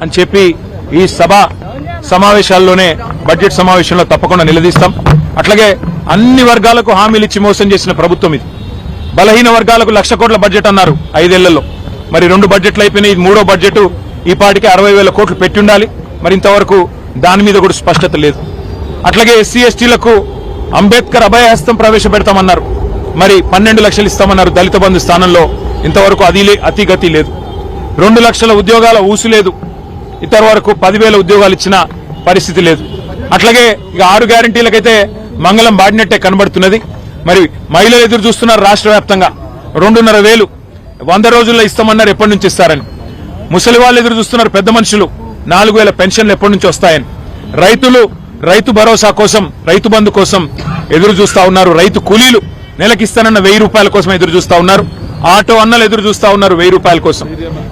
అని చెప్పి ఈ సభ సమావేశాల్లోనే బడ్జెట్ సమావేశంలో తప్పకుండా నిలదీస్తాం. అట్లాగే అన్ని వర్గాలకు హామీలు ఇచ్చి మోసం చేసిన ప్రభుత్వం ఇది. బలహీన వర్గాలకు 1,00,000 కోట్ల బడ్జెట్ అన్నారు 5 ఏళ్లలో. మరి 2 బడ్జెట్లు అయిపోయినాయి. 3వ బడ్జెట్ ఈ పాటికి 60,000 కోట్లు పెట్టి ఉండాలి. మరి ఇంతవరకు దాని మీద కూడా స్పష్టత లేదు. అట్లాగే ఎస్సీ ఎస్టీలకు అంబేద్కర్ అభయహస్తం ప్రవేశపెడతామన్నారు. మరి 12 లక్షలు ఇస్తామన్నారు దళిత బంధు స్థానంలో. ఇంతవరకు అతిగతి లేదు. 2 లక్షల ఉద్యోగాల ఊసు లేదు. ఇంతవరకు 10,000 ఉద్యోగాలు ఇచ్చిన పరిస్థితి లేదు. అట్లాగే ఇక 6 గ్యారంటీలకైతే మంగళం బాడినట్టే కనబడుతున్నది. మరి మహిళలు ఎదురు చూస్తున్నారు. రాష్ట్ర వ్యాప్తంగా 2,500 100 రోజుల్లో ఇస్తామన్నారు. ఎప్పటి నుంచి ఇస్తారని. ముసలి వాళ్ళు ఎదురు చూస్తున్నారు. పెద్ద మనుషులు 4,000 పెన్షన్లు ఎప్పటి నుంచి వస్తాయని. రైతులు రైతు భరోసా కోసం, రైతు బంధు కోసం ఎదురు చూస్తా ఉన్నారు. రైతు కూలీలు నెలకిస్తానన్న 1,000 రూపాయల కోసం ఎదురు చూస్తా ఉన్నారు. ఆటో అన్నలు ఎదురు చూస్తా ఉన్నారు 1,000 రూపాయల కోసం.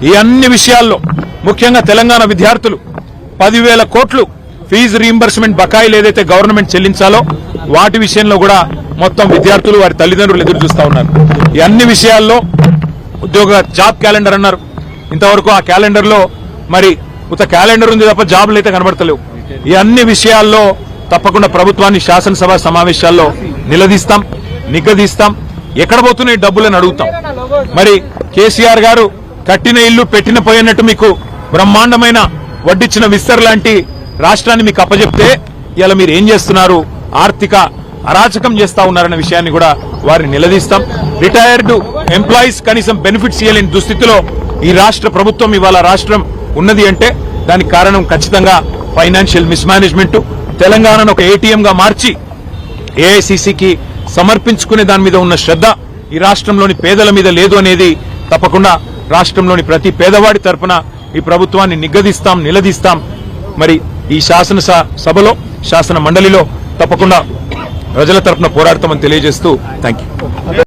ఈ అన్ని విషయాల్లో ముఖ్యంగా తెలంగాణ విద్యార్థులు 10,000 కోట్లు ఫీజు రీయింబర్స్మెంట్ బకాయిలు ఏదైతే గవర్నమెంట్ చెల్లించాలో వాటి విషయంలో కూడా మొత్తం విద్యార్థులు వారి తల్లిదండ్రులు ఎదురు చూస్తా ఉన్నారు. ఈ అన్ని విషయాల్లో జాబ్ క్యాలెండర్ అన్నారు. ఇంతవరకు ఆ క్యాలెండర్ లో మరి కొత్త క్యాలెండర్ ఉంది తప్ప జాబులు అయితే కనబడతలేవు. ఈ అన్ని విషయాల్లో తప్పకుండా ప్రభుత్వాన్ని శాసనసభ సమావేశాల్లో నిలదీస్తాం, నిగదీస్తాం. ఎక్కడ పోతున్నాయి డబ్బులని అడుగుతాం. మరి కేసీఆర్ గారు కట్టిన ఇల్లు పెట్టిన పోయినట్టు మీకు బ్రహ్మాండమైన వడ్డిచ్చిన విస్తర్ లాంటి రాష్ట్రాన్ని మీకు అప్పచెప్తే ఇలా మీరు ఏం చేస్తున్నారు, ఆర్థిక అరాచకం చేస్తా ఉన్నారన్న విషయాన్ని కూడా వారిని నిలదీస్తాం. రిటైర్డ్ ఎంప్లాయీస్ కనీసం బెనిఫిట్స్ ఇవ్వలేని దుస్థితిలో ఈ రాష్ట్ర ప్రభుత్వం ఇవాళ రాష్ట్రం ఉన్నది అంటే దానికి కారణం ఖచ్చితంగా ఫైనాన్షియల్ మిస్మేనేజ్మెంట్. తెలంగాణను ఒక ఏటీఎం గా మార్చి ఏఐసీసీకి సమర్పించుకునే దాని మీద ఉన్న శ్రద్ధ ఈ రాష్ట్రంలోని పేదల మీద లేదు అనేది తప్పకుండా రాష్ట్రంలోని ప్రతి పేదవాడి తరపున ఈ ప్రభుత్వాన్ని నిగదీస్తాం, నిలదీస్తాం. మరి ఈ శాసనసభలో శాసన మండలిలో తప్పకుండా ప్రజల తరపున పోరాడతామని తెలియజేస్తూ థ్యాంక్ యూ.